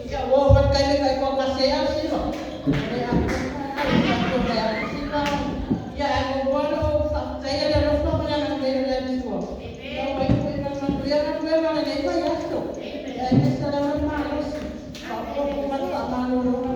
Ya, wo wat kayo kay ko kasi sino? Kaya ako kaya sino? Ya, ako walo sa kaya na rosto ko na ng kaya na ko. Ya, may ko na ng kaya na kaya na ito ya sto. Ya, ito na naman malos. Ako ko man sa manulo